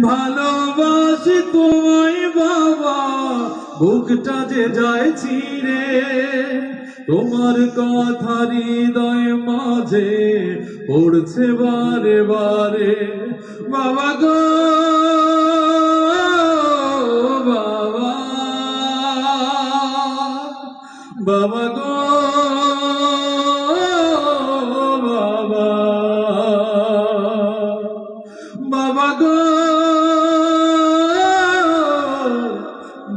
ভালোবাসি তোমায় বাবা, বুকটা যে যায় ছিঁড়ে, তোমার কথা হৃদয় মাঝে পড়ছে বারে বারে। বাবা গো বাবা, বাবা গো বাবা, বাবা গো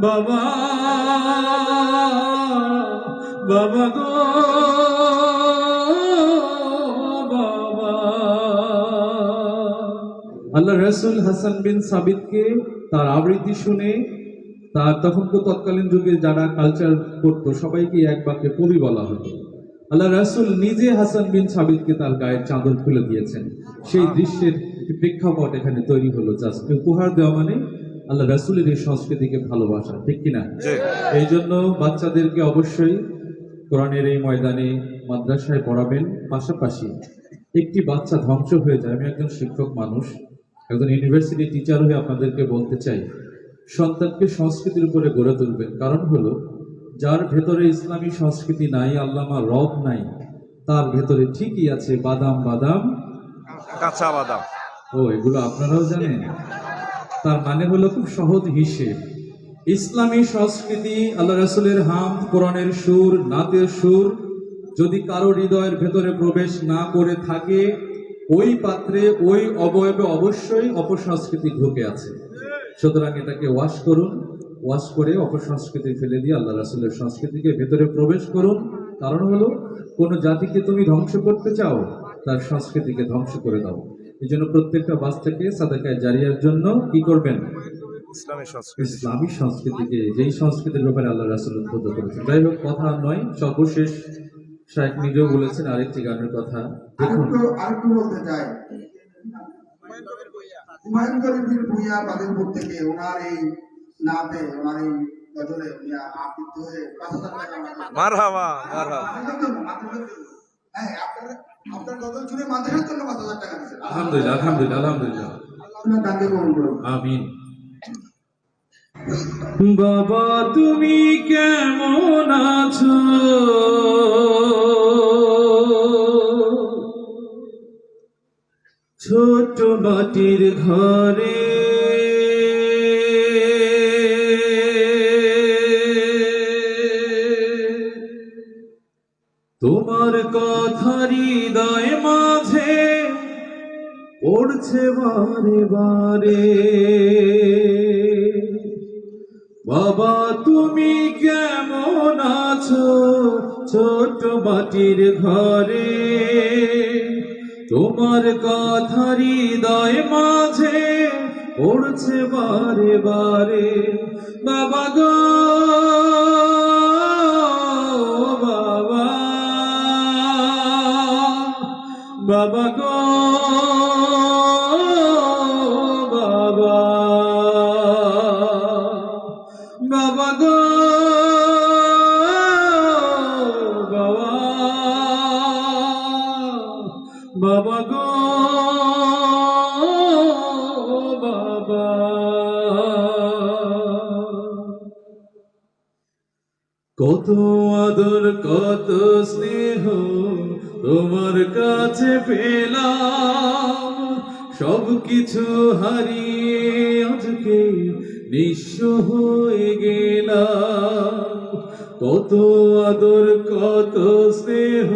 বাবা, বাবা গো বাবা। আল্লাহ রসুল হাসান বিন সাবিতকে তার আবৃত্তি শুনে তার তখন তো তৎকালীন যুগে যারা কালচার করতো সবাইকে এক বাক্যে কবি বলা হতো। আল্লাহ রসুল নিজে হাসান বিন সাবিতকে তার গায়ের চাদর খুলে দিয়েছেন। সেই দৃশ্যের প্রেক্ষাপট এখানে তৈরি হলো। জাস্ট উপহার দেওয়া মানে আল্লাহ রসুলের এই সংস্কৃতিকে ভালোবাসা, ঠিক কিনা? এই জন্য বাচ্চাদেরকে অবশ্যই কোরআনের এই ময়দানে মাদ্রাসায় পড়াবেন। পাশাপাশি একটি বাচ্চা ধ্বংস হয়ে যায়, আমি একজন শিক্ষক মানুষ, একজন ইউনিভার্সিটি টিচার হয়ে আপনাদেরকে বলতে চাই, সন্তানকে সংস্কৃতির উপরে গড়ে তুলবেন। কারণ হলো, যার ভেতরে ইসলামী সংস্কৃতি নাই, আল্লামা রব নাই, তার ভেতরে ঠিকই আছে বাদাম বাদাম, কাঁচা বাদাম। ও এগুলো আপনারাও জানেন। তার মানে হলো খুব সহজ হিসেব, ইসলামী সংস্কৃতি, আল্লাহ রাসূলের হামদ, কোরআনের সুর, নাতের সুর যদি কারো হৃদয়ের ভেতরে প্রবেশ না করে থাকে, ওই পাত্রে ওই অবয়বে অবশ্যই অপসংস্কৃতি ঢুকে আছে। সুতরাং এটাকে ওয়াশ করুন, ওয়াশ করে অপসংস্কৃতি ফেলে দিয়ে আল্লাহ রাসূলের সংস্কৃতিকে ভেতরে প্রবেশ করুন। কারণ হলো, কোন জাতিকে তুমি ধ্বংস করতে চাও, তার সংস্কৃতিকে ধ্বংস করে দাও। এই জন্য প্রত্যেকটা বাচ্চাকে সাদাকায়ে জারিয়ার জন্য কি করবেন? ইসলামী সংস্কৃতিকে, যেই সংস্কৃতির ব্যাপারে আল্লাহ রাসূল উদ্বুদ্ধ করেছেন। যাই হোক, কথা নয়, সর্বশেষ শায়েখ নিজেও বলেছেন আরেকটি গানের কথা। দেখুন, আরেকটু বলতে চাই, হুমায়ুন কবির ভূঁইয়া বাদিলপুর থেকে ওনার এই নাতে, ওনার এই গজলে আবৃত্তি হয়ে ৫,০০০ টাকা মারহাবা মারহাবা। হ্যাঁ, আপনার গজল শুনে মাদ্রাসার জন্য ৫,০০০ টাকা দিয়েছেন। আলহামদুলিল্লাহ, আলহামদুলিল্লাহ, আলহামদুলিল্লাহ, আপনার দানকে কবুল করুন। আমিন। বাবা তুমি কেমন আছো, ছোট মাটির ঘরে তোমার কথা হৃদয় মাঝে পড়ছে বারে বারে। বাবা তুমি কেমন আছো, ছোট মাটির ঘরে তোমার কথা হৃদয় মাঝে পড়ছে বারে বারে। বাবা গো বাবা, বাবা গো বাবা, বাবা গো বাবা, বাবা গো বাবা। কত আদর কত স্নেহ তোমার কাছে পেলাম, সবকিছু হারিয়ে আজকে নিঃস্ব হয়ে গেলাম। কত আদর কত স্নেহ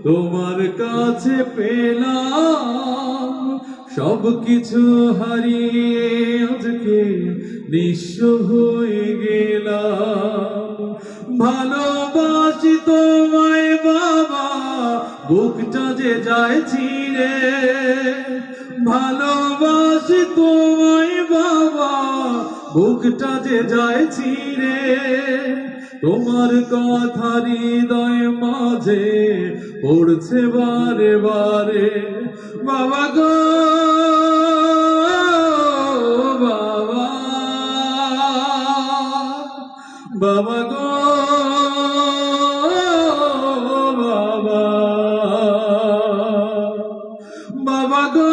তোমার কাছে পেলাম, সবকিছু হারিয়ে আজকে নিঃস্ব হয়ে গেলাম। ভালোবাসি তোমায় বাবা, বুকটা যে যায় ছিঁড়ে, ভালোবাসি তোমায় বাবা, বুকটা যে যায় ছিঁড়ে, তোমার কথা হৃদয় মাঝে পড়ছে বারে বারে। বাবা গো বাবা, বাবা গো বাবা, বাবা গো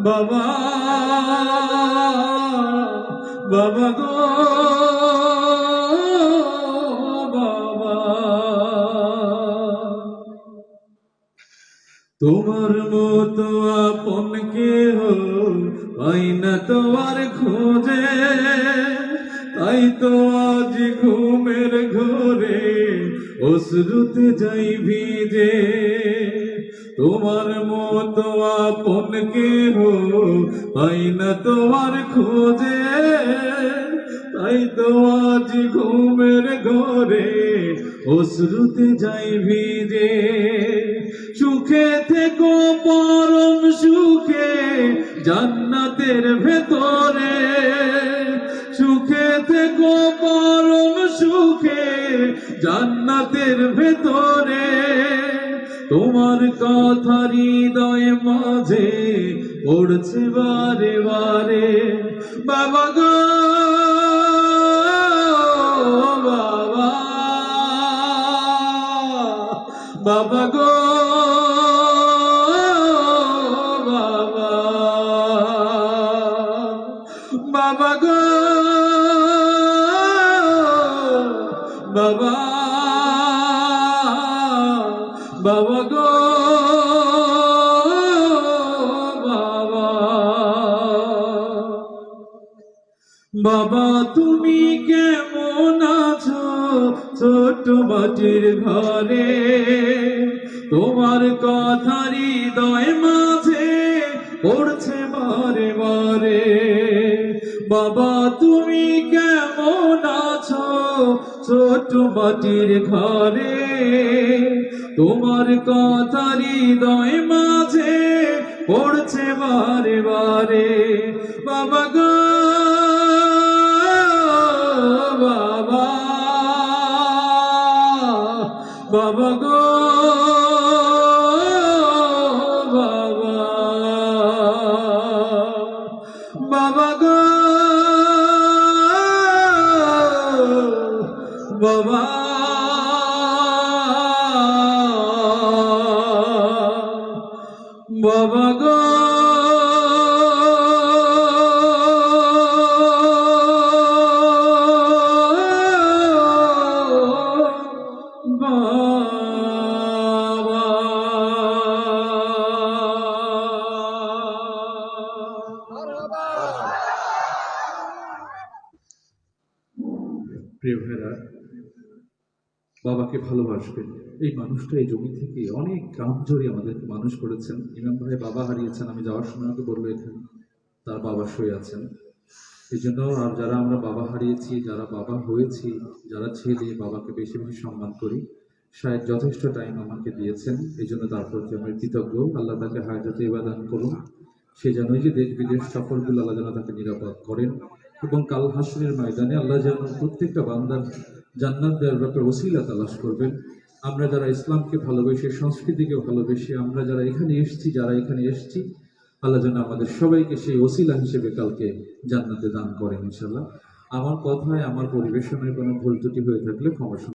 বাবা বাবা গো বাবা, তোমার মতো আপন কেহ পাই না তোমার খোঁজে, তাই তো আজ ঘুমের ঘোরে অশ্রুতে যাই ভিজে। তোমার মতো আপন কেহ পাই না তোমার খোঁজে, তাই তো আজ ঘুমের ঘোরে অশ্রুতে যাই ভিজে। সুখে থেকো পরম সুখে জান্নাতের ভেতরে, সুখে থেকো পরম সুখে জান্নাতের ভেতরে। তোমার কথা হৃদয়ে মাঝে পড়ছে বারে বারে। বাবা গো বাবা, বাবা গো বাবা, বাবা গো বাবা, বাবা গো বাবা। বাবা তুমি কেমন আছো ছোট মাটির ঘরে, তোমার কথা হৃদয় মাঝে পড়ছে বারে বারে। বাবা তুমি কেমন আছো ছোট মাটির ঘরে, তোমার কথা হৃদয় মাঝে পড়ছে বারে বারে। বাবা গো বাবা, বাবা গো বাবা, বাবা গো বাবা, বাবা গো প্রিয় ভাইরা, বাবাকে ভালোবাসবেন। এই মানুষটা এই জমি থেকে অনেক গ্রাম জড়িয়ে আমাদেরকে মানুষ করেছেন। ইমাম ভাই বাবা হারিয়েছেন, আমি যাওয়ার সময় আমাকে বললো এখানে তার বাবা শুয়ে আছেন। এই জন্য আর যারা আমরা বাবা হারিয়েছি, যারা বাবা হয়েছি, যারা ছেলে, বাবাকে বেশি বেশি সম্মান করি। শায়দ যথেষ্ট টাইম আমাকে দিয়েছেন, এই জন্য তার প্রতি আমি কৃতজ্ঞ। আল্লাহ তাকে হায়াতে ইবাদাত করুন, সে যেন যে দেশ বিদেশ সফরগুলো আল্লাহ যেন তাকে নিরাপদ করেন, এবং কাল হাসরের ময়দানে আল্লাহ যেন প্রত্যেকটা বান্দার জান্নাত দেওয়ার ব্যাপারে ওসিলা তালাশ করবেন। আমরা যারা ইসলামকে ভালোবেসে, সংস্কৃতিকে ভালোবেসে আমরা যারা এখানে এসেছি, আল্লাহ যেন আমাদের সবাইকে সেই ওসিলা হিসেবে কালকে জান্নাতে দান করেন ইনশাআল্লাহ। আমার কথায়, আমার পরিবেশনের কোনো ভুল ত্রুটি হয়ে থাকলে ক্ষমা